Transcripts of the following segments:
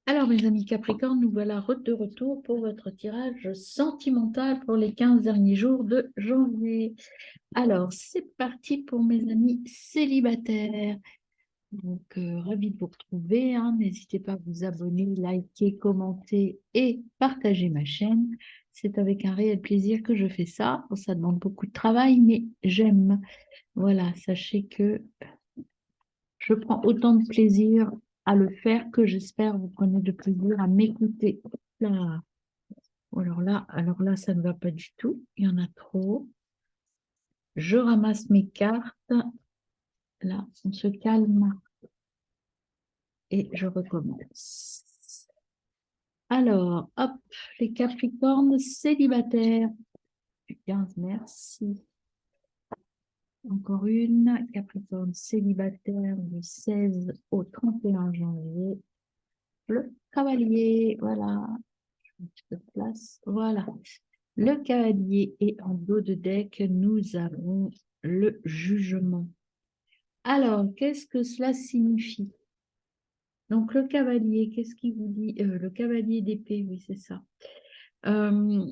Alors, mes amis Capricorne, nous voilà de retour pour votre tirage sentimental pour les 15 derniers jours de janvier. Alors, c'est parti pour mes amis célibataires. Donc, ravi de vous retrouver, hein. N'hésitez pas à vous abonner, liker, commenter et partager ma chaîne. C'est avec un réel plaisir que je fais ça. Bon, ça demande beaucoup de travail, mais j'aime. Voilà, sachez que je prends autant de plaisir à le faire que j'espère vous prenez de plaisir à m'écouter. Là. Alors là, ça ne va pas du tout. Il y en a trop. Je ramasse mes cartes. Là, on se calme et je recommence. Alors, hop, les Capricornes célibataires. Du 15, merci. Encore une. Capricorne célibataire du 16 au 31 janvier. Le cavalier, voilà. Un petit peu de place. Voilà. Le cavalier et en dos de deck, nous avons le jugement. Alors, qu'est-ce que cela signifie? Donc, le cavalier, qu'est-ce qu'il vous dit? Le cavalier d'épée, oui, c'est ça. Euh,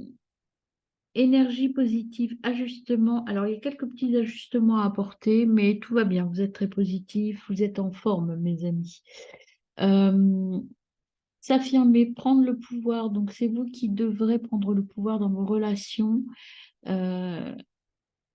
Énergie positive, ajustement. Alors, il y a quelques petits ajustements à apporter, mais tout va bien. Vous êtes très positif, vous êtes en forme, mes amis. S'affirmer, prendre le pouvoir. Donc, c'est vous qui devrez prendre le pouvoir dans vos relations. Euh,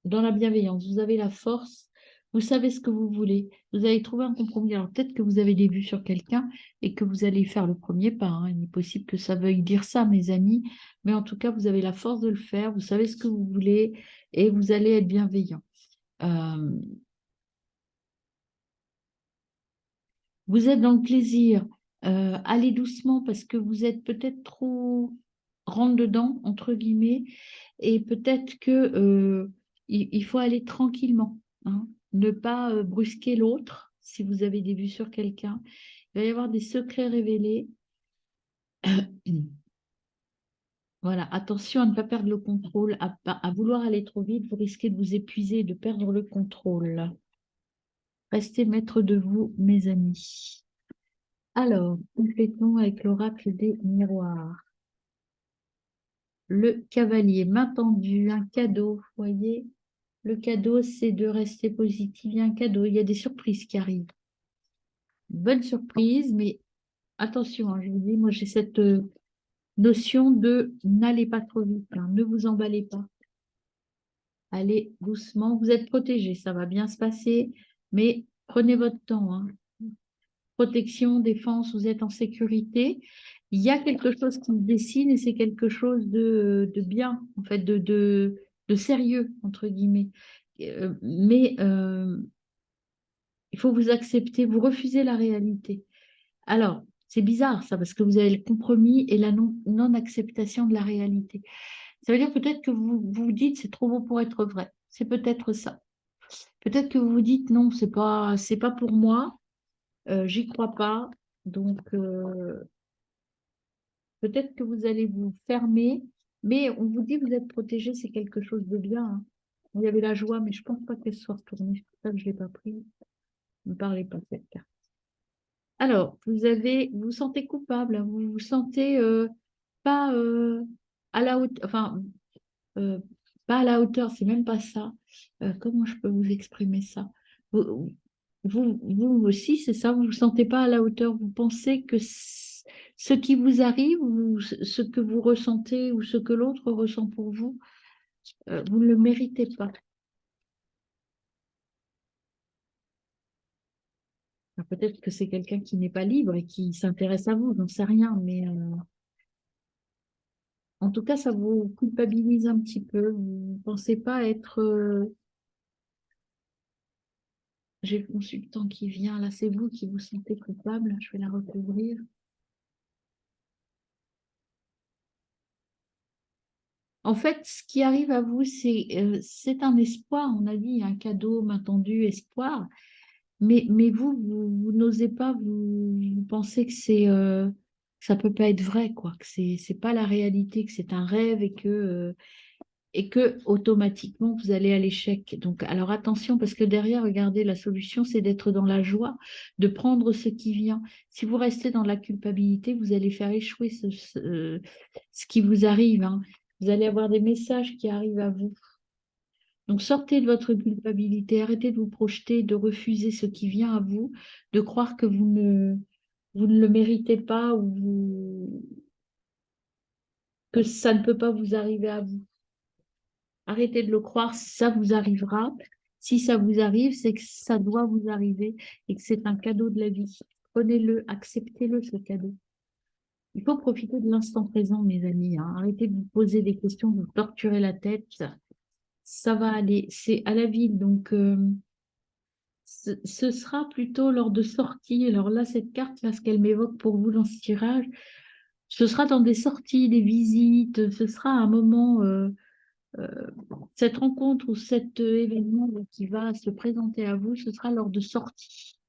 dans la bienveillance, vous avez la force, vous savez ce que vous voulez, vous allez trouver un compromis. Alors peut-être que vous avez des vues sur quelqu'un et que vous allez faire le premier pas, hein. Il est possible que ça veuille dire ça, mes amis, mais en tout cas, vous avez la force de le faire, vous savez ce que vous voulez et vous allez être bienveillant. Euh, Vous êtes dans le plaisir, allez doucement parce que vous êtes peut-être trop rentre dedans, entre guillemets, et peut-être que il faut aller tranquillement, hein. Ne pas brusquer l'autre si vous avez des vues sur quelqu'un. Il va y avoir des secrets révélés. Voilà, attention à ne pas perdre le contrôle, à vouloir aller trop vite, vous risquez de vous épuiser et de perdre le contrôle. Restez maître de vous, mes amis. Alors, complétons avec l'oracle des miroirs. Le cavalier, main tendue, un cadeau, vous voyez. Le cadeau, c'est de rester positif. Il y a un cadeau, il y a des surprises qui arrivent. Bonne surprise, mais attention, hein, je vous dis, moi j'ai cette notion de n'allez pas trop vite, hein, ne vous emballez pas. Allez doucement, vous êtes protégé, ça va bien se passer, mais prenez votre temps, hein. Protection, défense, vous êtes en sécurité. Il y a quelque chose qui se dessine et c'est quelque chose de bien, en fait, de sérieux, entre guillemets. Mais il faut vous accepter, vous refusez la réalité. Alors, c'est bizarre ça, parce que vous avez le compromis et la non-acceptation de la réalité. Ça veut dire peut-être que vous vous dites c'est trop beau pour être vrai. C'est peut-être ça. Peut-être que vous vous dites non, c'est pas pour moi, j'y crois pas. Donc, peut-être que vous allez vous fermer, mais on vous dit vous êtes protégé, c'est quelque chose de bien, hein. Il y avait la joie, mais je pense pas qu'elle soit retournée. C'est pour ça que je ne l'ai pas prise. Ne parlez pas de cette carte. Alors, vous vous sentez coupable, hein, vous vous sentez pas à la hauteur, enfin, euh, pas à la hauteur, c'est même pas ça. Comment je peux vous exprimer ça? Vous, vous aussi, c'est ça, vous ne vous sentez pas à la hauteur, vous pensez que ce qui vous arrive, ou ce que vous ressentez, ou ce que l'autre ressent pour vous, vous ne le méritez pas. Alors, peut-être que c'est quelqu'un qui n'est pas libre et qui s'intéresse à vous, j'en sais rien, mais en tout cas, ça vous culpabilise un petit peu. Vous ne pensez pas être... J'ai le consultant qui vient, là, c'est vous qui vous sentez coupable. Je vais la recouvrir. En fait, ce qui arrive à vous, c'est un espoir, on a dit, un cadeau, main tendue, espoir. Mais vous n'osez pas, vous pensez que ça peut pas être vrai, quoi, que c'est pas la réalité, que c'est un rêve et que et que automatiquement vous allez à l'échec. Donc, alors attention, parce que derrière, regardez, la solution, c'est d'être dans la joie, de prendre ce qui vient. Si vous restez dans la culpabilité, vous allez faire échouer ce qui vous arrive, hein. Vous allez avoir des messages qui arrivent à vous. Donc, sortez de votre culpabilité, arrêtez de vous projeter, de refuser ce qui vient à vous, de croire que vous ne le méritez pas ou que ça ne peut pas vous arriver à vous. Arrêtez de le croire, ça vous arrivera. Si ça vous arrive, c'est que ça doit vous arriver et que c'est un cadeau de la vie. Prenez-le, acceptez-le, ce cadeau. Il faut profiter de l'instant présent, mes amis, hein. Arrêtez de vous poser des questions, de vous torturer la tête. Ça va aller. C'est à la ville, donc ce sera plutôt lors de sorties. Alors là, cette carte, là, ce qu'elle m'évoque pour vous dans ce tirage, ce sera dans des sorties, des visites. Ce sera un moment. Euh, cette rencontre ou cet événement qui va se présenter à vous, ce sera lors de sorties.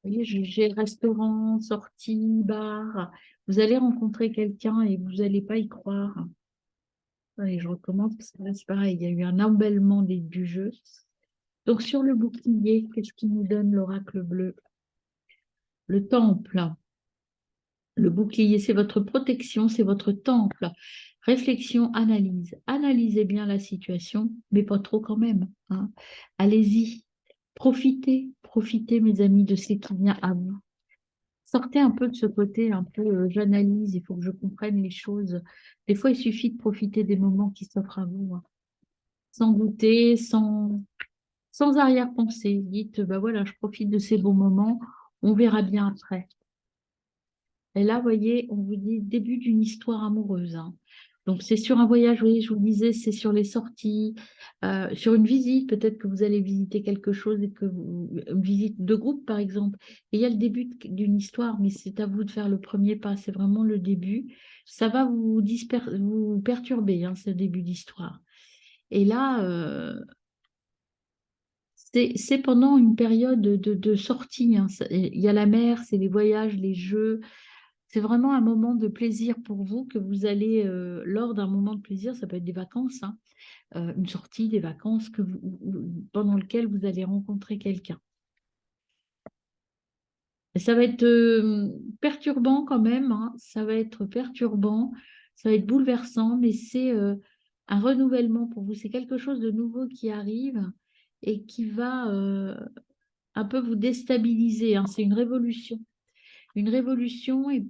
Vous voyez, j'ai restaurant, sortie, bar. Vous allez rencontrer quelqu'un et vous n'allez pas y croire. Allez, je recommence parce que là, c'est pareil, il y a eu un emballement du jeu. Donc, sur le bouclier, qu'est-ce qui nous donne l'oracle bleu? Le temple. Le bouclier, c'est votre protection, c'est votre temple. Réflexion, analyse. Analysez bien la situation, mais pas trop quand même, hein. Allez-y. Profitez, profitez, mes amis, de ce qui vient à vous. Sortez un peu de ce côté, un peu j'analyse, il faut que je comprenne les choses. Des fois, il suffit de profiter des moments qui s'offrent à vous, hein. Sans douter, sans arrière-pensée. Dites, bah voilà, je profite de ces bons moments, on verra bien après. Et là, vous voyez, on vous dit début d'une histoire amoureuse, hein. Donc, c'est sur un voyage, oui, je vous disais, c'est sur les sorties, sur une visite, peut-être que vous allez visiter quelque chose et que une visite de groupe, par exemple. Et il y a le début d'une histoire, mais c'est à vous de faire le premier pas, c'est vraiment le début. Ça va vous perturber, hein, ce début d'histoire. Et là, c'est pendant une période de sortie, hein. Il y a la mer, c'est les voyages, les jeux. C'est vraiment un moment de plaisir pour vous que vous allez, lors d'un moment de plaisir, ça peut être des vacances, hein, une sortie, des vacances pendant lequel vous allez rencontrer quelqu'un. Et ça va être perturbant quand même, hein, ça va être perturbant, ça va être bouleversant, mais c'est un renouvellement pour vous. C'est quelque chose de nouveau qui arrive et qui va un peu vous déstabiliser, hein. C'est une révolution. Une révolution et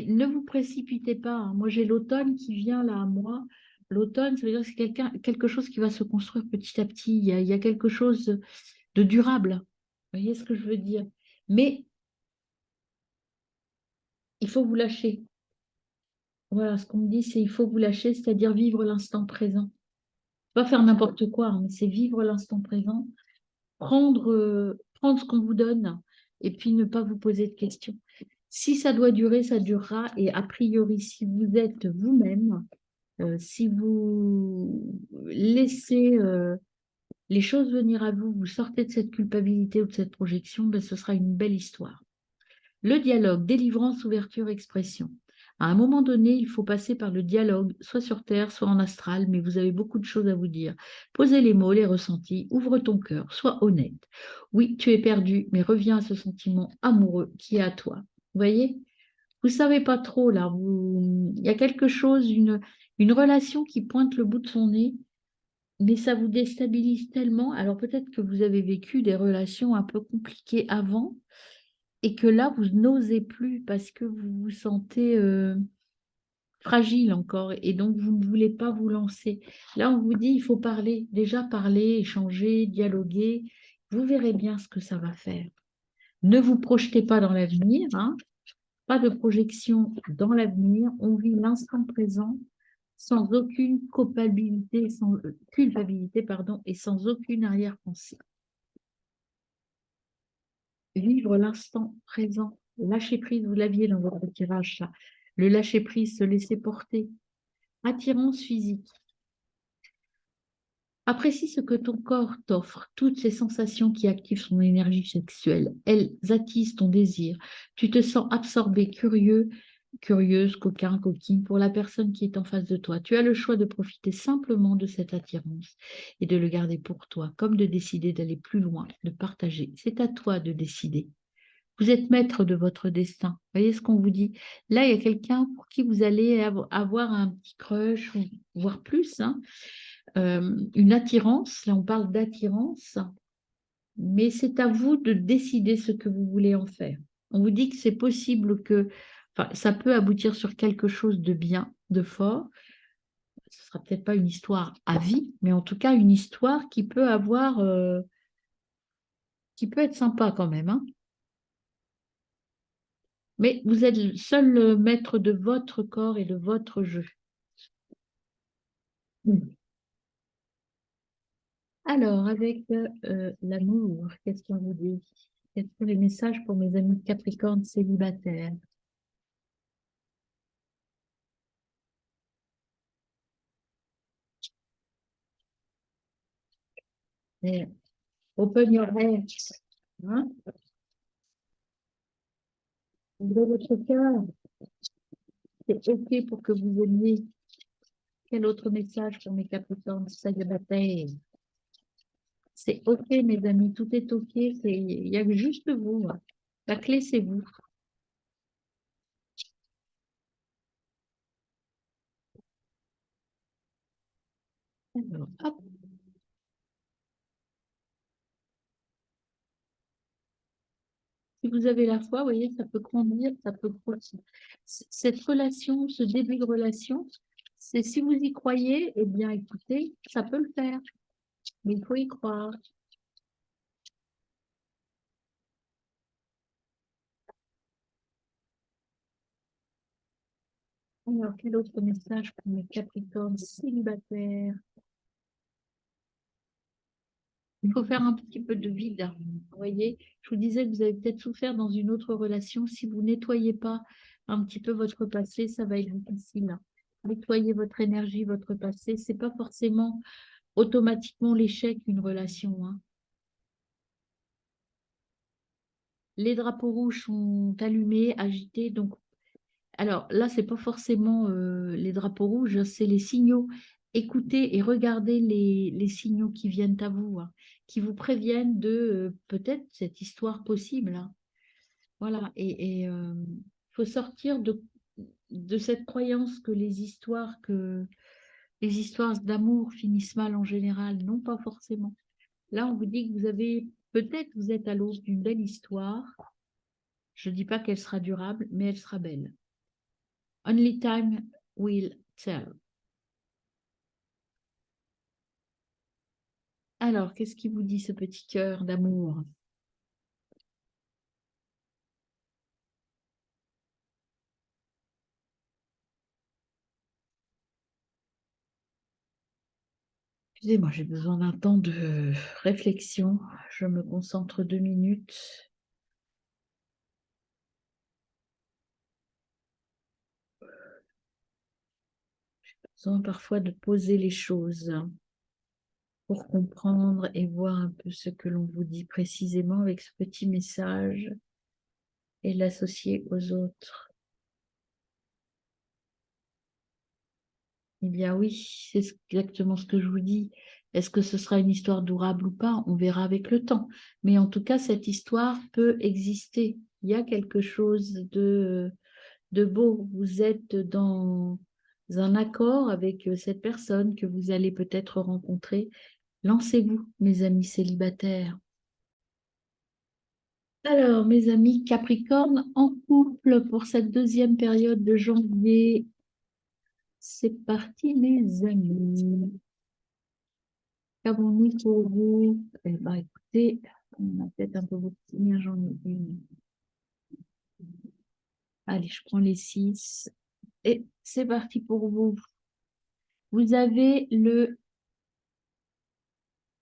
ne vous précipitez pas, hein. Moi, j'ai l'automne qui vient là à moi. L'automne, ça veut dire que c'est quelque chose qui va se construire petit à petit. Il y a quelque chose de durable. Vous voyez ce que je veux dire? Mais il faut vous lâcher. Voilà, ce qu'on me dit, c'est il faut vous lâcher, c'est-à-dire vivre l'instant présent. Pas faire n'importe quoi, hein, mais c'est vivre l'instant présent, prendre ce qu'on vous donne et puis ne pas vous poser de questions. Si ça doit durer, ça durera. Et a priori, si vous êtes vous-même, si vous laissez les choses venir à vous, vous sortez de cette culpabilité ou de cette projection, ben, ce sera une belle histoire. Le dialogue, délivrance, ouverture, expression. À un moment donné, il faut passer par le dialogue, soit sur Terre, soit en astral, mais vous avez beaucoup de choses à vous dire. Posez les mots, les ressentis, ouvre ton cœur, sois honnête. Oui, tu es perdu, mais reviens à ce sentiment amoureux qui est à toi. Vous voyez? Vous savez pas trop là. Il y a quelque chose, une relation qui pointe le bout de son nez, mais ça vous déstabilise tellement. Alors peut-être que vous avez vécu des relations un peu compliquées avant et que là, vous n'osez plus parce que vous vous sentez fragile encore et donc vous ne voulez pas vous lancer. Là, on vous dit, il faut parler, déjà parler, échanger, dialoguer. Vous verrez bien ce que ça va faire. Ne vous projetez pas dans l'avenir, hein. Pas de projection dans l'avenir. On vit l'instant présent sans aucune culpabilité, pardon, et sans aucune arrière-pensée. Vivre l'instant présent, lâcher prise, vous l'aviez dans votre tirage, là. Le lâcher prise, se laisser porter. Attirance physique. Apprécie ce que ton corps t'offre, toutes ces sensations qui activent son énergie sexuelle. Elles attisent ton désir. Tu te sens absorbé, curieux, curieuse, coquin, coquine pour la personne qui est en face de toi. Tu as le choix de profiter simplement de cette attirance et de le garder pour toi, comme de décider d'aller plus loin, de partager. C'est à toi de décider. Vous êtes maître de votre destin. Vous voyez ce qu'on vous dit? Là, il y a quelqu'un pour qui vous allez avoir un petit crush, ou voire plus, hein. Une attirance. Là, on parle d'attirance, mais c'est à vous de décider ce que vous voulez en faire. On vous dit que c'est possible que, enfin, ça peut aboutir sur quelque chose de bien, de fort. Ce sera peut-être pas une histoire à vie, mais en tout cas une histoire qui peut avoir, qui peut être sympa quand même, hein. Mais vous êtes le seul maître de votre corps et de votre jeu. Mm. Alors, avec l'amour, qu'est-ce qu'on vous dit? Quels sont les messages pour mes amis Capricorne célibataires? Eh, open your head. Hein? Ouvrez votre cœur. C'est OK pour que vous aimiez. Quel autre message pour mes Capricornes célibataires? C'est OK, mes amis, tout est OK. Il y a juste vous, hein. La clé, c'est vous. Alors, hop. Si vous avez la foi, vous voyez, ça peut grandir, ça peut grossir. Cette relation, ce début de relation, c'est si vous y croyez, eh bien, écoutez, ça peut le faire. Mais il faut y croire. Alors, quel autre message pour mes Capricornes célibataires? Il faut faire un petit peu de vide. Vous voyez, je vous disais que vous avez peut-être souffert dans une autre relation. Si vous nettoyez pas un petit peu votre passé, ça va être difficile. Nettoyer votre énergie, votre passé, c'est pas forcément automatiquement l'échec d'une relation, hein. Les drapeaux rouges sont allumés, agités. Donc, alors là, c'est pas forcément les drapeaux rouges, c'est les signaux. Écoutez et regardez les signaux qui viennent à vous, hein, qui vous préviennent de peut-être cette histoire possible, hein. Voilà. Et faut sortir de cette croyance que les histoires d'amour finissent mal en général. Non, pas forcément. Là, on vous dit que vous avez peut-être vous êtes à l'aube d'une belle histoire. Je ne dis pas qu'elle sera durable, mais elle sera belle. Only time will tell. Alors, qu'est-ce qui vous dit ce petit cœur d'amour? Excusez-moi, j'ai besoin d'un temps de réflexion. Je me concentre 2 minutes. J'ai besoin parfois de poser les choses pour comprendre et voir un peu ce que l'on vous dit précisément avec ce petit message et l'associer aux autres. Eh bien oui, c'est exactement ce que je vous dis. Est-ce que ce sera une histoire durable ou pas? On verra avec le temps. Mais en tout cas, cette histoire peut exister. Il y a quelque chose de beau. Vous êtes dans un accord avec cette personne que vous allez peut-être rencontrer. Lancez-vous, mes amis célibataires. Alors, mes amis Capricorne en couple pour cette deuxième période de janvier. C'est parti, mes amis. Qu'avons-nous pour vous? Eh bien, écoutez, on a peut-être un peu beaucoup. Combien j'en ai une? Allez, je prends les 6. Et c'est parti pour vous. Vous avez le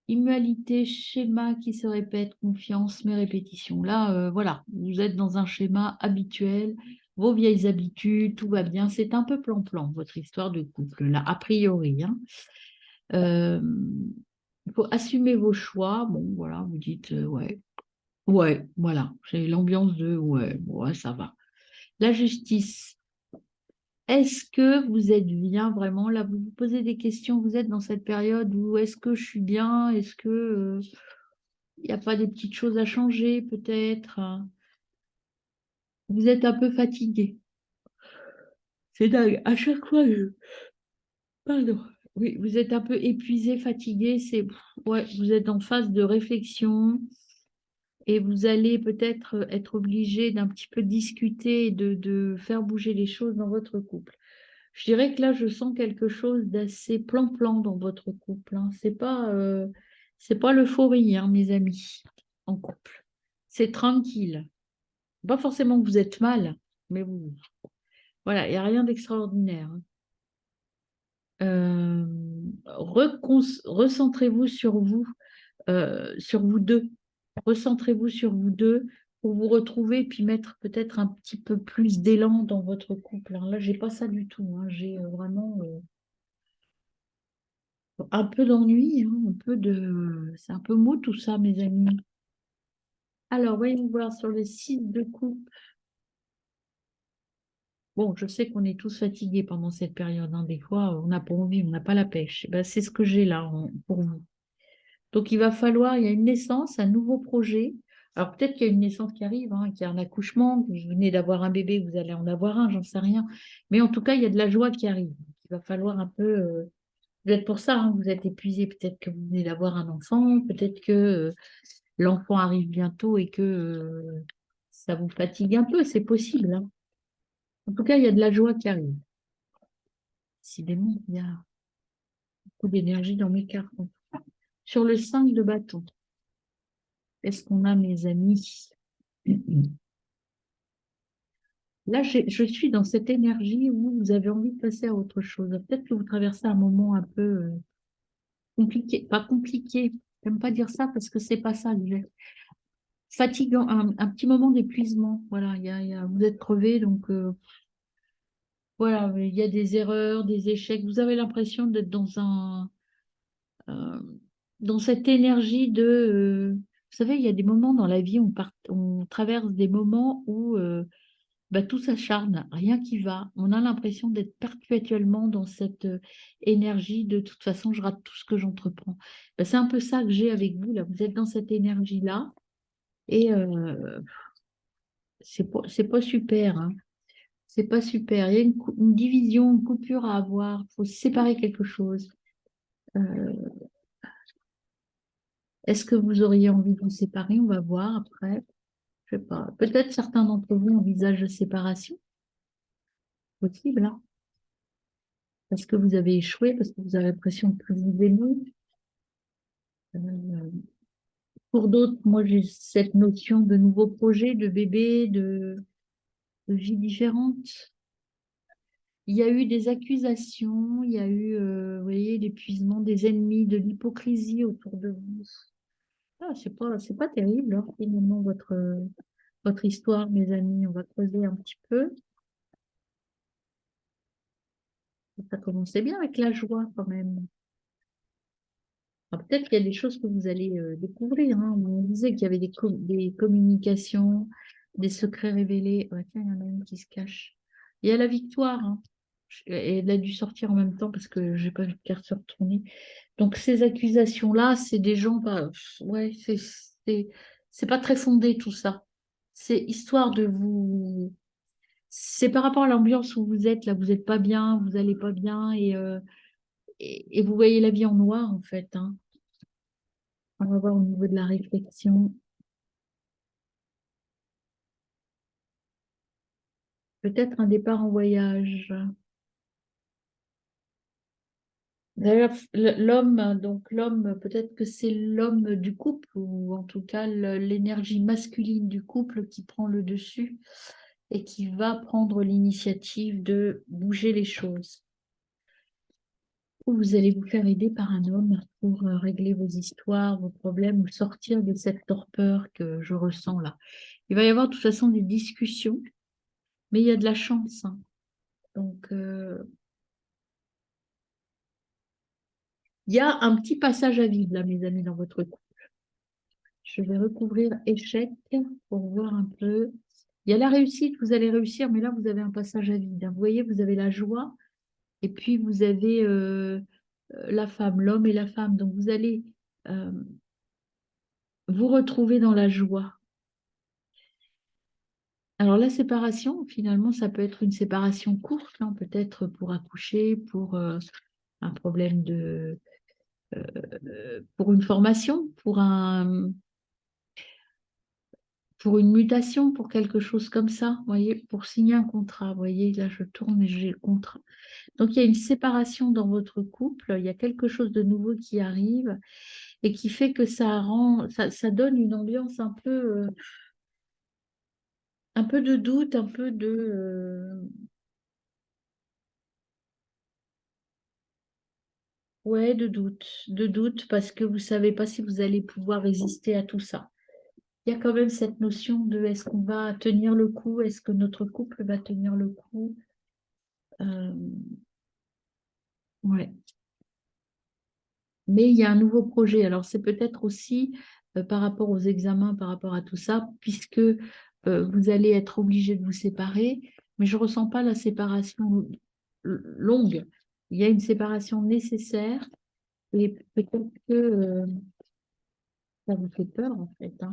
immualité, schéma qui se répète, confiance, mais répétition. Là, voilà, vous êtes dans un schéma habituel, vos vieilles habitudes, tout va bien. C'est un peu plan-plan, votre histoire de couple, là, a priori, hein. Euh, il faut assumer vos choix. Bon, voilà, vous dites, ouais, ouais, voilà, j'ai l'ambiance de, ouais, ouais, ça va. La justice. Est-ce que vous êtes bien vraiment? Là, vous vous posez des questions, vous êtes dans cette période où est-ce que je suis bien? Est-ce que il n'y a pas des petites choses à changer peut-être? Vous êtes un peu fatigué. C'est dingue. À chaque fois, Pardon. Oui, vous êtes un peu épuisé, fatigué. Ouais, vous êtes en phase de réflexion et vous allez peut-être être obligé d'un petit peu discuter et de faire bouger les choses dans votre couple. Je dirais que là, je sens quelque chose d'assez plan-plan dans votre couple, hein. C'est pas l'euphorie, hein, mes amis, en couple. C'est tranquille. Pas forcément que vous êtes mal, mais voilà, il n'y a rien d'extraordinaire, hein. Euh, recentrez-vous sur vous deux. Recentrez-vous sur vous deux pour vous retrouver puis mettre peut-être un petit peu plus d'élan dans votre couple, hein. Là, j'ai pas ça du tout, hein. J'ai vraiment un peu d'ennui, hein, c'est un peu mou tout ça, mes amis. Alors, voyons voir sur le site de couple. Bon, je sais qu'on est tous fatigués pendant cette période, hein. Des fois, on n'a pas envie, on n'a pas la pêche. Eh ben, c'est ce que j'ai là pour vous. Donc, il y a une naissance, un nouveau projet. Alors, peut-être qu'il y a une naissance qui arrive, hein, qu'il y a un accouchement, que vous venez d'avoir un bébé, vous allez en avoir un, j'en sais rien. Mais en tout cas, il y a de la joie qui arrive. Il va falloir un peu. Peut-être pour ça, hein, vous êtes épuisé. Peut-être que vous venez d'avoir un enfant. Peut-être que l'enfant arrive bientôt et que ça vous fatigue un peu. C'est possible, hein. En tout cas, il y a de la joie qui arrive. Décidément, il y a beaucoup d'énergie dans mes cartes. Sur le 5 de bâton, qu'est-ce qu'on a, mes amis? Là, je suis dans cette énergie où vous avez envie de passer à autre chose. Peut-être que vous traversez un moment un peu compliqué. Pas compliqué, j'aime pas dire ça parce que c'est pas ça que j'ai. Fatigant, un petit moment d'épuisement. Voilà, vous êtes crevé, donc voilà, il y a des erreurs, des échecs. Vous avez l'impression d'être euh, dans cette énergie vous savez, il y a des moments dans la vie, on traverse des moments où bah, tout s'acharne, rien qui va. On a l'impression d'être perpétuellement dans cette énergie de toute façon, je rate tout ce que j'entreprends. Bah, c'est un peu ça que j'ai avec vous, là. Vous êtes dans cette énergie-là et c'est pas super, hein. C'est pas super. Il y a une division, une coupure à avoir. Il faut séparer quelque chose. Euh, Est-ce que vous auriez envie de vous séparer? On va voir après. Je sais pas. Peut-être certains d'entre vous envisagent la séparation. Possible, hein. Parce que vous avez échoué, parce que vous avez l'impression de plus vous aimer. Euh, pour d'autres, moi, j'ai cette notion de nouveaux projets, de bébé, de vie différente. Il y a eu des accusations, il y a eu, vous voyez, l'épuisement des ennemis, de l'hypocrisie autour de vous. Ah, c'est pas terrible, hein, finalement, votre histoire, mes amis. On va creuser un petit peu. Ça commençait bien avec la joie, quand même. Alors, peut-être qu'il y a des choses que vous allez découvrir, hein. On disait qu'il y avait des communications, des secrets révélés. Ouais, tiens, il y en a une qui se cache. Il y a la victoire, hein. Et elle a dû sortir en même temps parce que j'ai pas vu de carte se retourner. Donc ces accusations-là, c'est des gens, bah, ouais, c'est pas très fondé tout ça. C'est histoire de vous. C'est par rapport à l'ambiance où vous êtes là, vous n'êtes pas bien, vous allez pas bien et vous voyez la vie en noir en fait, hein. On va voir au niveau de la réflexion. Peut-être un départ en voyage. D'ailleurs, l'homme, peut-être que c'est l'homme du couple, ou en tout cas l'énergie masculine du couple qui prend le dessus et qui va prendre l'initiative de bouger les choses. Ou vous allez vous faire aider par un homme pour régler vos histoires, vos problèmes, ou sortir de cette torpeur que je ressens là. Il va y avoir de toute façon des discussions, mais il y a de la chance, hein. Donc, il y a un petit passage à vide là, mes amis, dans votre couple. Je vais recouvrir échec pour voir un peu. Il y a la réussite, vous allez réussir, mais là, vous avez un passage à vide, hein. Vous voyez, vous avez la joie, et puis vous avez la femme, l'homme et la femme. Donc, vous allez euh, vous retrouver dans la joie. Alors, la séparation, finalement, ça peut être une séparation courte, hein, peut-être pour accoucher, pour un problème pour une formation, pour une mutation, pour quelque chose comme ça, vous voyez, pour signer un contrat. Vous voyez, là, je tourne et j'ai le contrat. Donc, il y a une séparation dans votre couple, il y a quelque chose de nouveau qui arrive et qui fait que ça donne une ambiance un peu de doute, un peu ouais, de doute parce que vous ne savez pas si vous allez pouvoir résister à tout ça. Il y a quand même cette notion de est-ce qu'on va tenir le coup, est-ce que notre couple va tenir le coup. Euh, ouais. Mais il y a un nouveau projet. Alors, c'est peut-être aussi par rapport aux examens, par rapport à tout ça, puisque vous allez être obligé de vous séparer, mais je ne ressens pas la séparation longue. Il y a une séparation nécessaire et peut-être que ça vous fait peur, en fait, hein.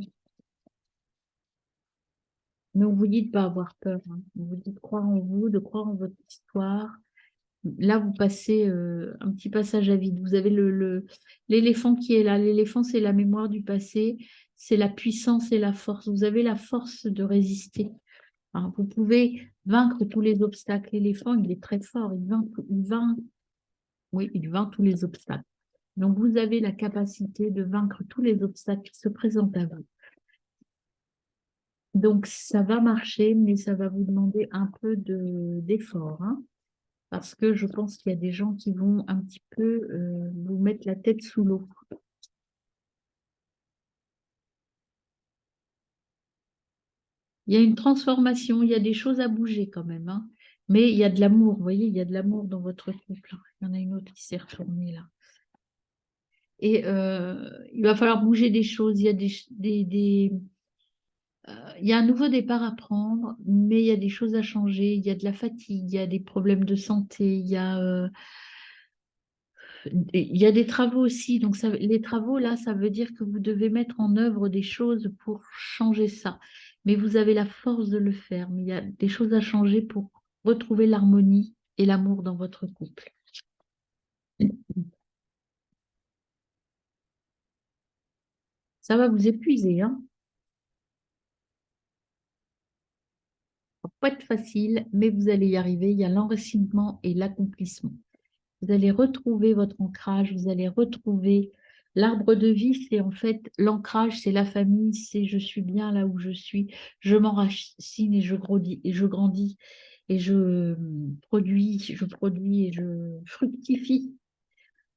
Mais on vous dit de ne pas avoir peur, hein. On vous dit de croire en vous, de croire en votre histoire. Là, vous passez un petit passage à vide. Vous avez l'éléphant qui est là. L'éléphant, c'est la mémoire du passé, c'est la puissance et la force. Vous avez la force de résister, hein. Vous pouvez vaincre tous les obstacles. L'éléphant, il est très fort. Oui, il vainc tous les obstacles. Donc, vous avez la capacité de vaincre tous les obstacles qui se présentent à vous. Donc, ça va marcher, mais ça va vous demander un peu d'effort, hein. Parce que je pense qu'il y a des gens qui vont un petit peu vous mettre la tête sous l'eau. Il y a une transformation, il y a des choses à bouger quand même, hein. Mais il y a de l'amour, vous voyez, il y a de l'amour dans votre couple. Il y en a une autre qui s'est retournée là. Et il va falloir bouger des choses. Il y a il y a un nouveau départ à prendre, mais il y a des choses à changer. Il y a de la fatigue, il y a des problèmes de santé, il y a des travaux aussi. Donc, les travaux, là, ça veut dire que vous devez mettre en œuvre des choses pour changer ça. Mais vous avez la force de le faire. Mais il y a des choses à changer pour retrouver l'harmonie et l'amour dans votre couple. Ça va vous épuiser, hein. Ça va pas être facile, mais vous allez y arriver. Il y a l'enracinement et l'accomplissement. Vous allez retrouver votre ancrage, vous allez retrouver l'arbre de vie, c'est en fait l'ancrage, c'est la famille, c'est je suis bien là où je suis, je m'enracine et je grandis et je produis et je fructifie.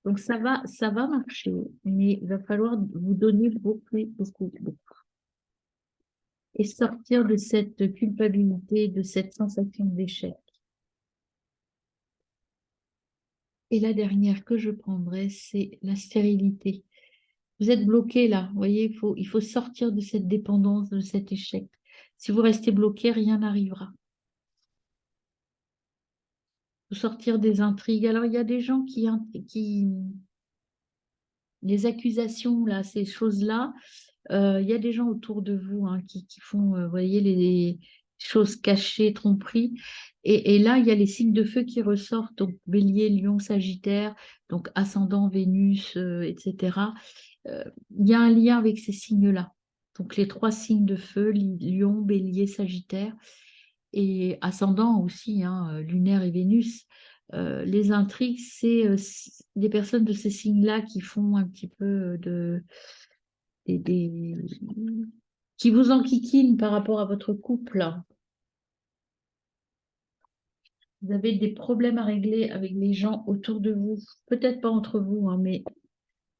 Donc ça va marcher, mais il va falloir vous donner beaucoup, beaucoup, beaucoup. Et sortir de cette culpabilité, de cette sensation d'échec. Et la dernière que je prendrai, c'est la stérilité. Vous êtes bloqué là, vous voyez, il faut sortir de cette dépendance, de cet échec. Si vous restez bloqué, rien n'arrivera. Il faut sortir des intrigues. Alors, il y a des gens les accusations, là, ces choses-là, il y a des gens autour de vous, hein, qui font, vous voyez, les choses cachées, tromperies. Et là, il y a les signes de feu qui ressortent, donc Bélier, Lion, Sagittaire, donc ascendant, Vénus, etc. Euh, il y a un lien avec ces signes-là. Donc les trois signes de feu, Lion, Bélier, Sagittaire, et ascendant aussi, hein, lunaire et Vénus. Les intrigues, c'est des personnes de ces signes-là qui font un petit peu des, des- qui vous enquiquinent par rapport à votre couple. Vous avez des problèmes à régler avec les gens autour de vous. Peut-être pas entre vous, hein, mais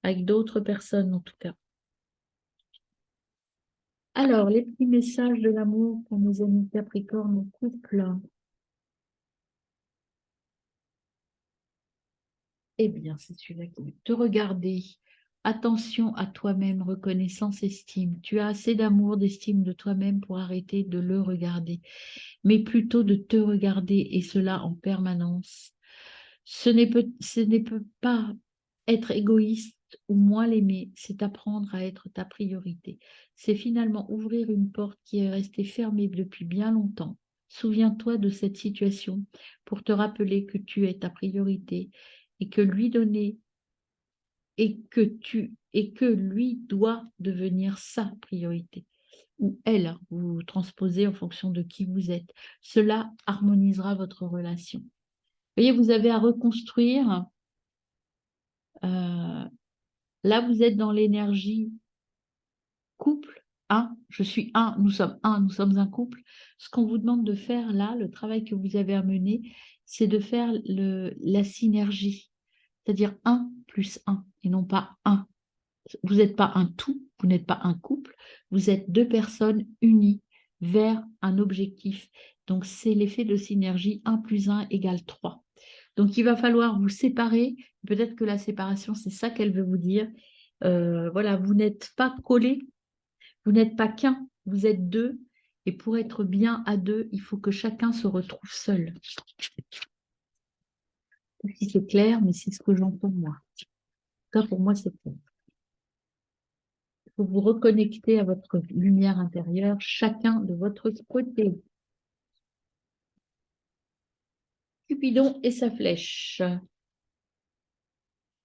avec d'autres personnes en tout cas. Alors, les petits messages de l'amour pour nos amis Capricorne en couple. Eh bien, c'est celui-là qui veut te regarder. attention à toi-même, reconnaissance, estime. Tu as assez d'amour, d'estime de toi-même pour arrêter de le regarder, mais plutôt de te regarder, et cela en permanence. Ce n'est pas être égoïste ou moins l'aimer, c'est apprendre à être ta priorité. C'est finalement ouvrir une porte qui est restée fermée depuis bien longtemps. Souviens-toi de cette situation pour te rappeler que tu es ta priorité et que lui donner et que lui doit devenir sa priorité ou elle, hein, vous transposez en fonction de qui vous êtes. Cela harmonisera votre relation. Vous voyez, vous avez à reconstruire. euh, Là, vous êtes dans l'énergie couple. Un, je suis un, nous sommes un couple. Ce qu'on vous demande de faire là, le travail que vous avez à mener, c'est de faire la synergie, c'est-à-dire un plus un et non pas un. Vous n'êtes pas un tout, vous n'êtes pas un couple, vous êtes deux personnes unies vers un objectif. Donc, c'est l'effet de synergie 1 plus 1 égale 3. Donc, il va falloir vous séparer. Peut-être que la séparation, c'est ça qu'elle veut vous dire. Voilà, vous n'êtes pas collés, vous n'êtes pas qu'un, vous êtes deux. Et pour être bien à deux, il faut que chacun se retrouve seul. Si c'est clair, mais c'est ce que j'entends moi. En tout cas, pour moi, c'est clair. Il faut vous reconnecter à votre lumière intérieure, chacun de votre côté. Cupidon et sa flèche.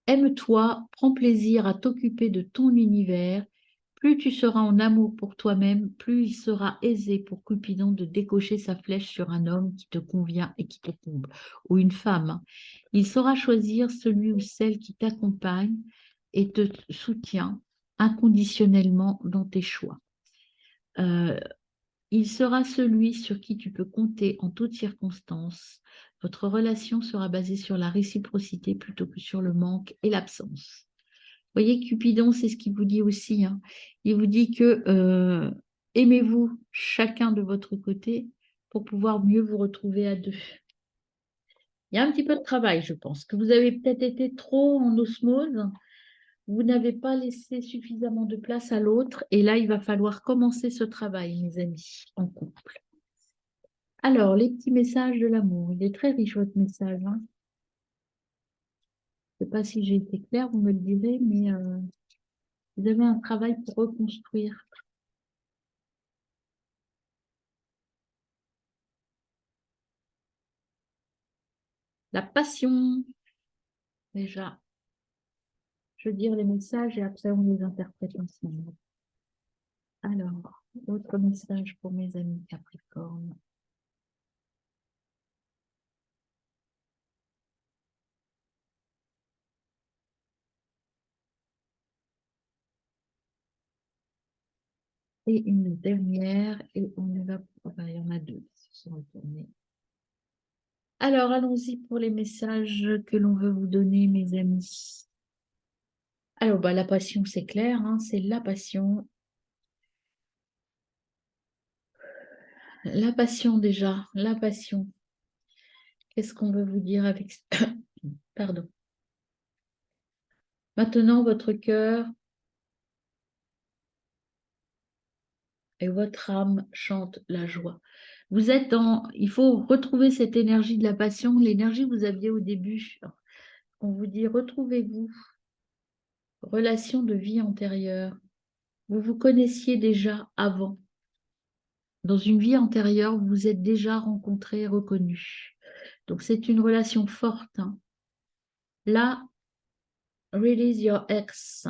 Aime-toi, prends plaisir à t'occuper de ton univers. Plus tu seras en amour pour toi-même, plus il sera aisé pour Cupidon de décocher sa flèche sur un homme qui te convient et qui te comble, ou une femme. Il saura choisir celui ou celle qui t'accompagne et te soutient inconditionnellement dans tes choix. Euh, il sera celui sur qui tu peux compter en toutes circonstances. Votre relation sera basée sur la réciprocité plutôt que sur le manque et l'absence. Vous voyez, Cupidon, c'est ce qu'il vous dit aussi, hein. Il vous dit que aimez-vous chacun de votre côté pour pouvoir mieux vous retrouver à deux. Il y a un petit peu de travail, je pense, que vous avez peut-être été trop en osmose. Vous n'avez pas laissé suffisamment de place à l'autre. Et là, il va falloir commencer ce travail, mes amis, en couple. Alors, les petits messages de l'amour. Il est très riche, votre message, hein. Je ne sais pas si j'ai été claire, vous me le direz, mais vous avez un travail pour reconstruire. La passion, déjà. Je veux dire les messages et après on les interprète ensemble. Alors, autre message pour mes amis Capricorne. Et une dernière, et on y va. Enfin, il y en a deux qui se sont retournés. Alors, allons-y pour les messages que l'on veut vous donner, mes amis. Alors, bah, la passion, c'est clair, hein, c'est la passion. La passion déjà, la passion. Qu'est-ce qu'on veut vous dire avec... Pardon. Maintenant, votre cœur et votre âme chante la joie. Vous êtes dans... Il faut retrouver cette énergie de la passion, l'énergie que vous aviez au début. On vous dit, retrouvez-vous, relation de vie antérieure. Vous vous connaissiez déjà avant. Dans une vie antérieure, vous vous êtes déjà rencontrés, reconnus. Donc, c'est une relation forte, hein. Là, release your ex.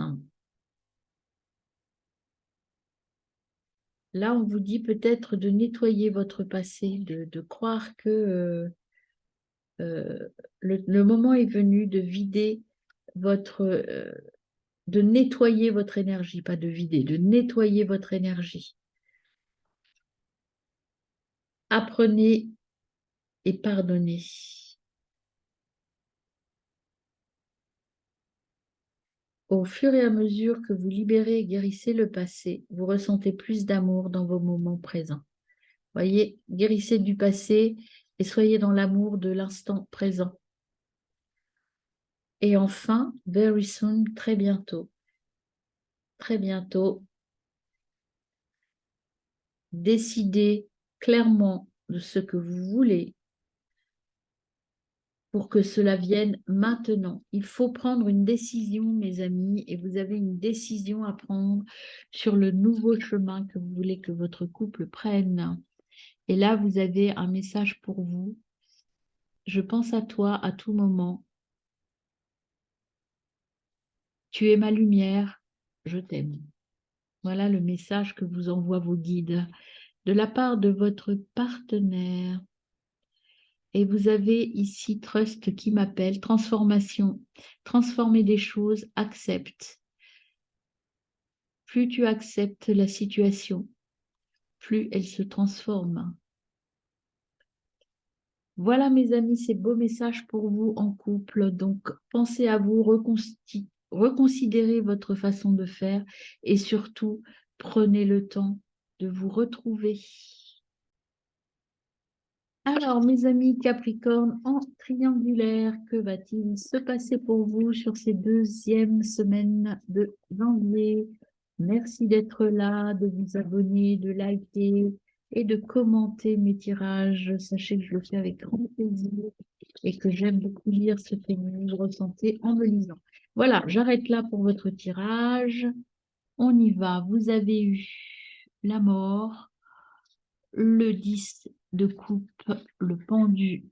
Là, on vous dit peut-être de nettoyer votre passé, de croire que le moment est venu de vider de nettoyer votre énergie, pas de vider, de nettoyer votre énergie. Apprenez et pardonnez. Au fur et à mesure que vous libérez et guérissez le passé, vous ressentez plus d'amour dans vos moments présents. Voyez, guérissez du passé et soyez dans l'amour de l'instant présent. Et enfin, very soon, très bientôt, très bientôt. Décidez clairement de ce que vous voulez pour que cela vienne maintenant. Il faut prendre une décision, mes amis, et vous avez une décision à prendre sur le nouveau chemin que vous voulez que votre couple prenne. Et là, vous avez un message pour vous. Je pense à toi à tout moment. Tu es ma lumière, je t'aime. Voilà le message que vous envoient vos guides de la part de votre partenaire. Et vous avez ici Trust qui m'appelle, transformation, transformer des choses, accepte. Plus tu acceptes la situation, plus elle se transforme. Voilà mes amis, ces beaux messages pour vous en couple. Donc pensez à vous, reconsidérez votre façon de faire et surtout prenez le temps de vous retrouver. Alors, mes amis Capricorne en triangulaire, que va-t-il se passer pour vous sur ces deuxièmes semaines de janvier? Merci d'être là, de vous abonner, de liker et de commenter mes tirages. Sachez que je le fais avec grand plaisir et que j'aime beaucoup lire ce que vous ressentez en me lisant. Voilà, j'arrête là pour votre tirage. On y va. Vous avez eu la mort, le 10 de coupe, le pendu,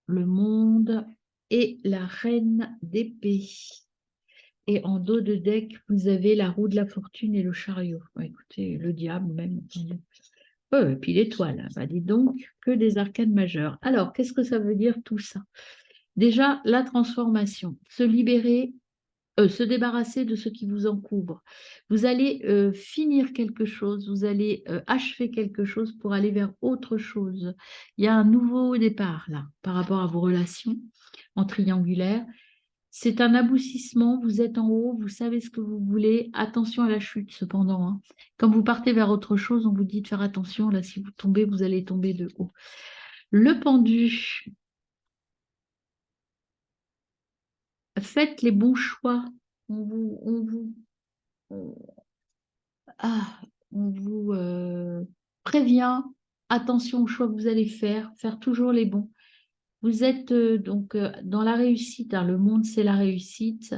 le monde et la reine d'épée. Et en dos de deck, vous avez la roue de la fortune et le chariot. Ouais, écoutez, le diable même. Et puis l'étoile. Bah, dis donc, que des arcanes majeures. Alors, qu'est-ce que ça veut dire tout ça? Déjà, la transformation. Se libérer, se débarrasser de ce qui vous encouvre. Vous allez finir quelque chose, vous allez achever quelque chose pour aller vers autre chose. Il y a un nouveau départ là par rapport à vos relations en triangulaire. C'est un aboutissement, vous êtes en haut, vous savez ce que vous voulez. Attention à la chute cependant, hein. Quand vous partez vers autre chose, on vous dit de faire attention. Là, si vous tombez, vous allez tomber de haut. Le pendu, faites les bons choix. On- Ah, on vous prévient, attention aux choix que vous allez faire toujours les bons. Vous êtes donc dans la réussite, hein, le monde c'est la réussite.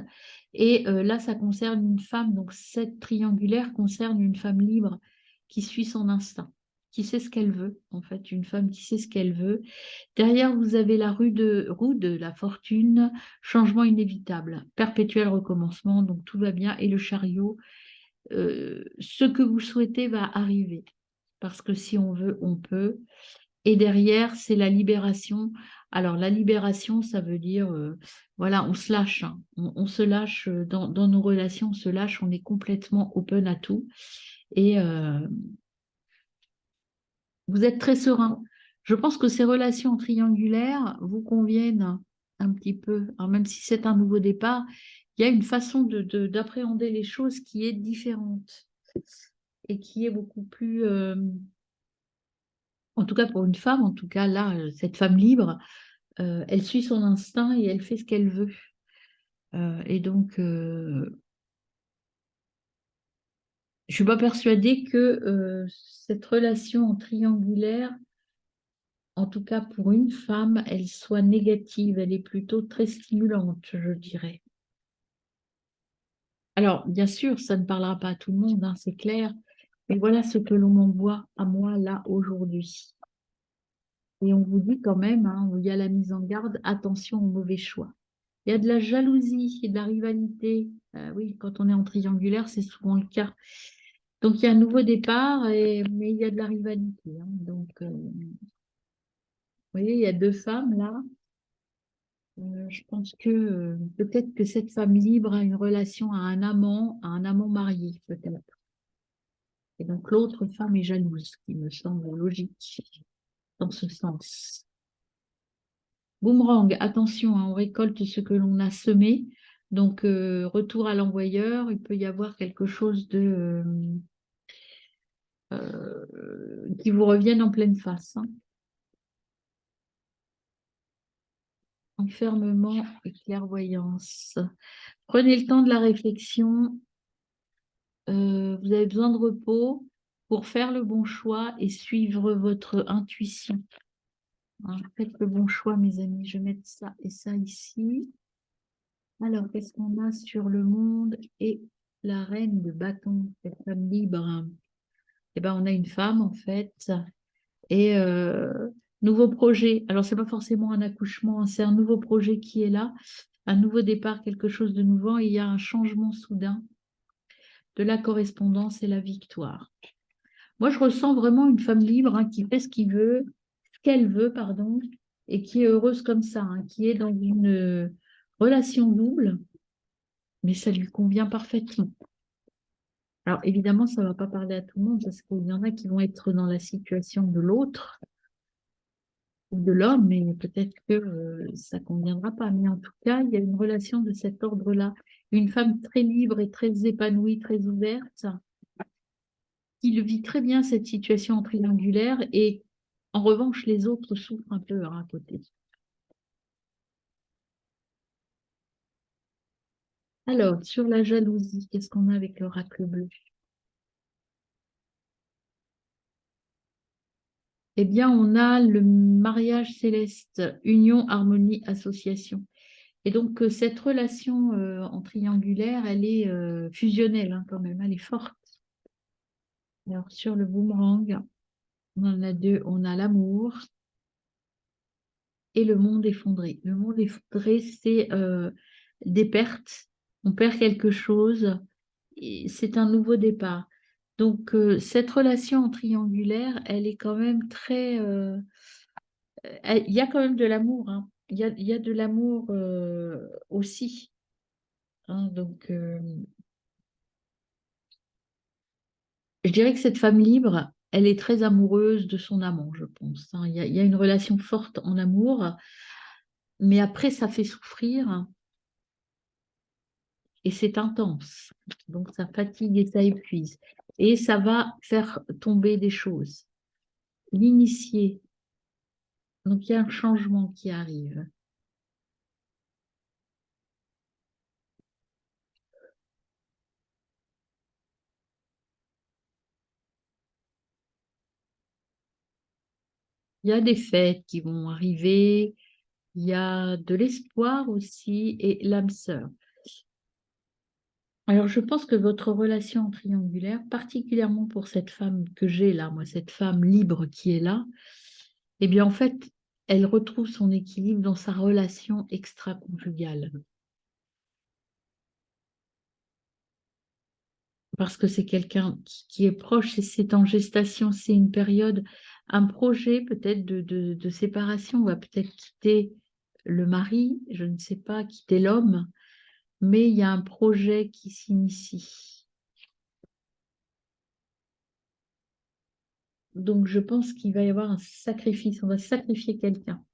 Et là, ça concerne une femme, donc cette triangulaire concerne une femme libre qui suit son instinct, qui sait ce qu'elle veut, en fait, une femme qui sait ce qu'elle veut. Derrière, vous avez la roue de la fortune, changement inévitable, perpétuel recommencement, donc tout va bien. Et le chariot, ce que vous souhaitez va arriver. Parce que si on veut, on peut. Et derrière, c'est la libération. Alors, la libération, ça veut dire, voilà, on se lâche, hein. On se lâche dans nos relations, on se lâche, on est complètement open à tout. Et vous êtes très serein. Je pense que ces relations triangulaires vous conviennent un petit peu. Alors, même si c'est un nouveau départ, il y a une façon d'appréhender les choses qui est différente et qui est beaucoup plus, en tout cas pour une femme, en tout cas là, cette femme libre, elle suit son instinct et elle fait ce qu'elle veut. Et donc, je ne suis pas persuadée que cette relation triangulaire, en tout cas pour une femme, elle soit négative. Elle est plutôt très stimulante, je dirais. Alors, bien sûr, ça ne parlera pas à tout le monde, hein, c'est clair. Mais voilà ce que l'on m'envoie à moi là aujourd'hui. Et on vous dit quand même, hein, il y a la mise en garde, attention aux mauvais choix. Il y a de la jalousie et de la rivalité. Oui, quand on est en triangulaire, c'est souvent le cas. Donc, il y a un nouveau départ, mais il y a de la rivalité, hein. Donc, vous voyez, il y a deux femmes là. Je pense que peut-être que cette femme libre a une relation à un amant marié, peut-être. Et donc, l'autre femme est jalouse, qui me semble logique dans ce sens. Boomerang, attention, hein, on récolte ce que l'on a semé. Donc, retour à l'envoyeur, il peut y avoir quelque chose de qui vous revienne en pleine face, hein. Enfermement et clairvoyance. Prenez le temps de la réflexion. vous avez besoin de repos pour faire le bon choix et suivre votre intuition. Alors, faites le bon choix, mes amis. Je vais mettre ça et ça ici. Alors, qu'est-ce qu'on a sur le monde et la reine de bâton, cette femme libre? Eh ben, on a une femme, en fait, et nouveau projet. Alors, c'est pas forcément un accouchement, c'est un nouveau projet qui est là, un nouveau départ, quelque chose de nouveau, et il y a un changement soudain de la correspondance et la victoire. Moi, je ressens vraiment une femme libre, hein, qui fait ce qu'elle veut, pardon, et qui est heureuse comme ça, hein, qui est dans une relation double, mais ça lui convient parfaitement. Alors, évidemment, ça ne va pas parler à tout le monde, parce qu'il y en a qui vont être dans la situation de l'autre, ou de l'homme, mais peut-être que ça ne conviendra pas. Mais en tout cas, il y a une relation de cet ordre-là. Une femme très libre et très épanouie, très ouverte, qui vit très bien cette situation triangulaire, et en revanche, les autres souffrent un peu, hein, à côté. Alors, sur la jalousie, qu'est-ce qu'on a avec l'oracle bleu? Eh bien, on a le mariage céleste, union, harmonie, association. Et donc, cette relation en triangulaire, elle est fusionnelle, hein, quand même, elle est forte. Alors, sur le boomerang, on en a deux, on a l'amour et le monde effondré. Le monde effondré, c'est des pertes. On perd quelque chose et c'est un nouveau départ. Donc, cette relation en triangulaire, elle est quand même très... il y a quand même de l'amour, hein. Il y a de l'amour aussi, hein. Donc, je dirais que cette femme libre, elle est très amoureuse de son amant, je pense, hein. Il y a une relation forte en amour, mais après, ça fait souffrir et c'est intense. Donc, ça fatigue et ça épuise. Et ça va faire tomber des choses. L'initié. Donc, il y a un changement qui arrive. Il y a des fêtes qui vont arriver. Il y a de l'espoir aussi et l'âme sœur. Alors, je pense que votre relation triangulaire, particulièrement pour cette femme que j'ai là, moi, cette femme libre qui est là, eh bien, en fait, elle retrouve son équilibre dans sa relation extra-conjugale. Parce que c'est quelqu'un qui est proche, et c'est en gestation, c'est une période, un projet peut-être de séparation, on va peut-être quitter le mari, je ne sais pas, quitter l'homme, mais il y a un projet qui s'initie. Donc, je pense qu'il va y avoir un sacrifice, on va sacrifier quelqu'un.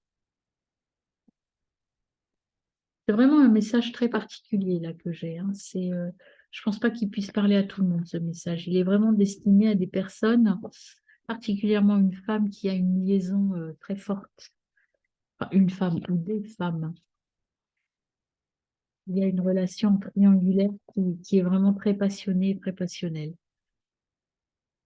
C'est vraiment un message très particulier là que j'ai, hein. Je pense pas qu'il puisse parler à tout le monde, ce message. Il est vraiment destiné à des personnes, particulièrement une femme qui a une liaison très forte. Enfin, une femme ou des femmes. Il y a une relation triangulaire qui est vraiment très passionnée, très passionnelle.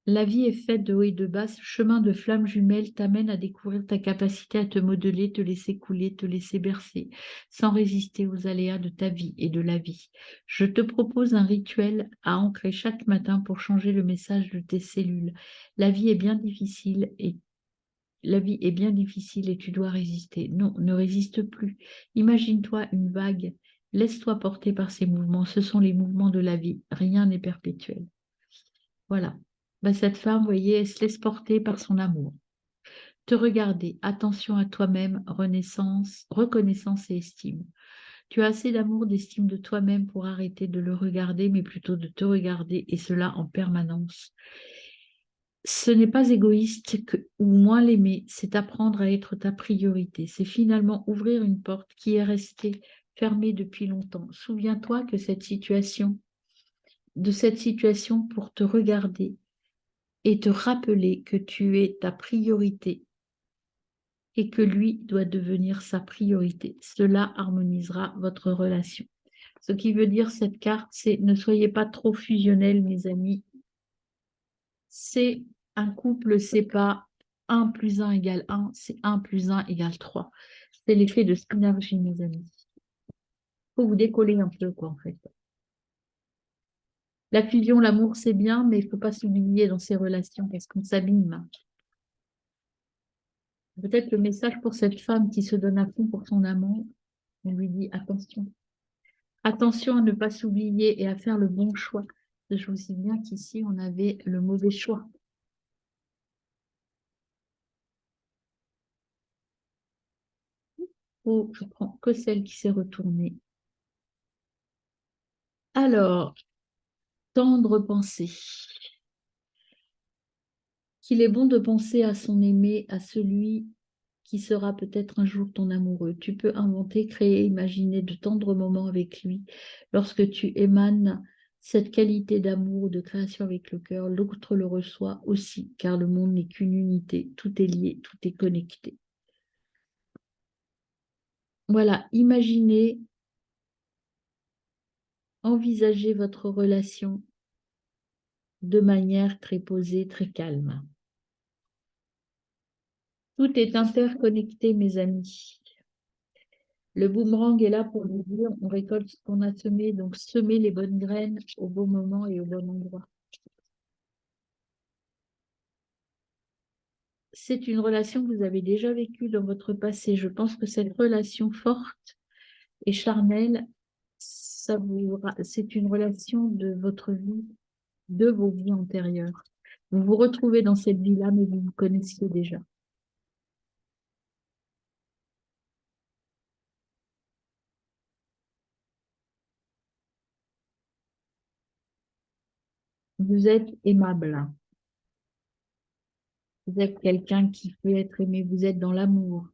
La vie est faite de hauts et de bas. Ce chemin de flammes jumelles t'amène à découvrir ta capacité à te modeler, te laisser couler, te laisser bercer, sans résister aux aléas de ta vie et de la vie. Je te propose un rituel à ancrer chaque matin pour changer le message de tes cellules. La vie est bien difficile et la vie est bien difficile et tu dois résister. Non, ne résiste plus. Imagine-toi une vague. Laisse-toi porter par ces mouvements. Ce sont les mouvements de la vie. Rien n'est perpétuel. Voilà. Bah, cette femme, vous voyez, elle se laisse porter par son amour. Te regarder, attention à toi-même, reconnaissance et estime. Tu as assez d'amour, d'estime de toi-même pour arrêter de le regarder, mais plutôt de te regarder, et cela en permanence. Ce n'est pas égoïste ou moins l'aimer, c'est apprendre à être ta priorité. C'est finalement ouvrir une porte qui est restée fermée depuis longtemps. Souviens-toi que de cette situation pour te regarder et te rappeler que tu es ta priorité et que lui doit devenir sa priorité. Cela harmonisera votre relation. Ce qui veut dire cette carte, c'est ne soyez pas trop fusionnels, mes amis. C'est un couple, c'est pas 1 plus 1 égale 1, c'est 1 plus 1 égale 3. C'est l'effet de synergie, mes amis. Il faut vous décoller un peu, quoi, en fait. La fusion, l'amour, c'est bien, mais il ne faut pas s'oublier dans ces relations parce qu'on s'abîme. Peut-être le message pour cette femme qui se donne à fond pour son amant, on lui dit attention. Attention à ne pas s'oublier et à faire le bon choix. Je vous dis bien qu'ici, on avait le mauvais choix. Oh, je prends que celle qui s'est retournée. Alors, tendre pensée. Qu'il est bon de penser à son aimé, à celui qui sera peut-être un jour ton amoureux. Tu peux inventer, créer, imaginer de tendres moments avec lui. Lorsque tu émanes cette qualité d'amour, de création avec le cœur, l'autre le reçoit aussi, car le monde n'est qu'une unité. Tout est lié, tout est connecté. Voilà, imaginez, envisagez votre relation de manière très posée, très calme. Tout est interconnecté, mes amis. Le boomerang est là pour nous dire, on récolte ce qu'on a semé, donc semer les bonnes graines au bon moment et au bon endroit. C'est une relation que vous avez déjà vécue dans votre passé. Je pense que cette relation forte et charnelle, c'est une relation de votre vie, de vos vies antérieures. Vous vous retrouvez dans cette vie-là, mais vous vous connaissiez déjà. Vous êtes aimable. Vous êtes quelqu'un qui peut être aimé. Vous êtes dans l'amour.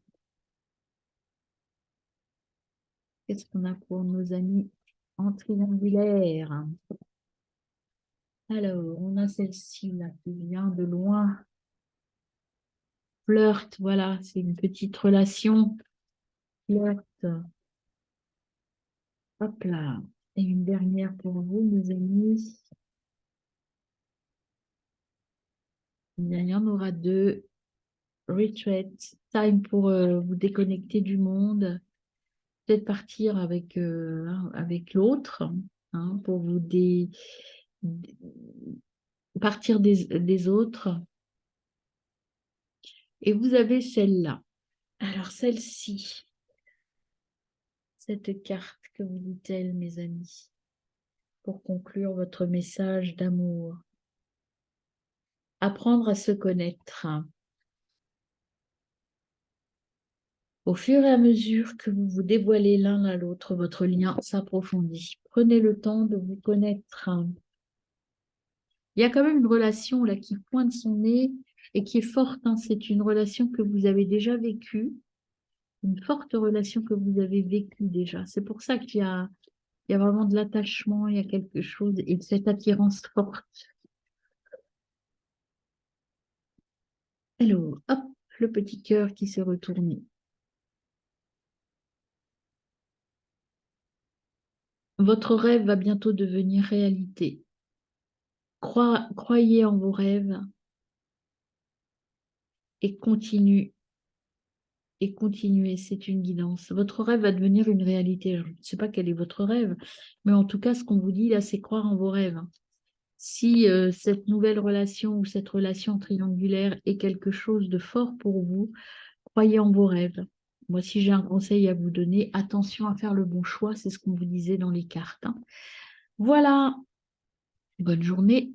Qu'est-ce qu'on a pour nos amis en triangulaire? Alors, on a celle-ci là qui vient de loin. Flirt, voilà, c'est une petite relation. Flirt. Hop là. Et une dernière pour vous, mes amis. Il y en aura deux. Retreat. Time pour vous déconnecter du monde. Peut-être partir avec l'autre, hein, pour vous partir des autres. Et vous avez celle-là. Alors, celle-ci, cette carte, que vous dit-elle, mes amis, pour conclure votre message d'amour? Apprendre à se connaître. Au fur et à mesure que vous vous dévoilez l'un à l'autre, votre lien s'approfondit. Prenez le temps de vous connaître. Il y a quand même une relation là qui pointe son nez et qui est forte, hein. C'est une relation que vous avez déjà vécue, une forte relation que vous avez vécue déjà. C'est pour ça il y a vraiment de l'attachement, il y a quelque chose et de cette attirance forte. Alors, hop, le petit cœur qui s'est retourné. Votre rêve va bientôt devenir réalité. Croyez en vos rêves et continuez, c'est une guidance. Votre rêve va devenir une réalité. Je ne sais pas quel est votre rêve, mais en tout cas, ce qu'on vous dit là, c'est croire en vos rêves. Si cette nouvelle relation ou cette relation triangulaire est quelque chose de fort pour vous, croyez en vos rêves. Moi, si j'ai un conseil à vous donner, attention à faire le bon choix, c'est ce qu'on vous disait dans les cartes, hein. Voilà, bonne journée.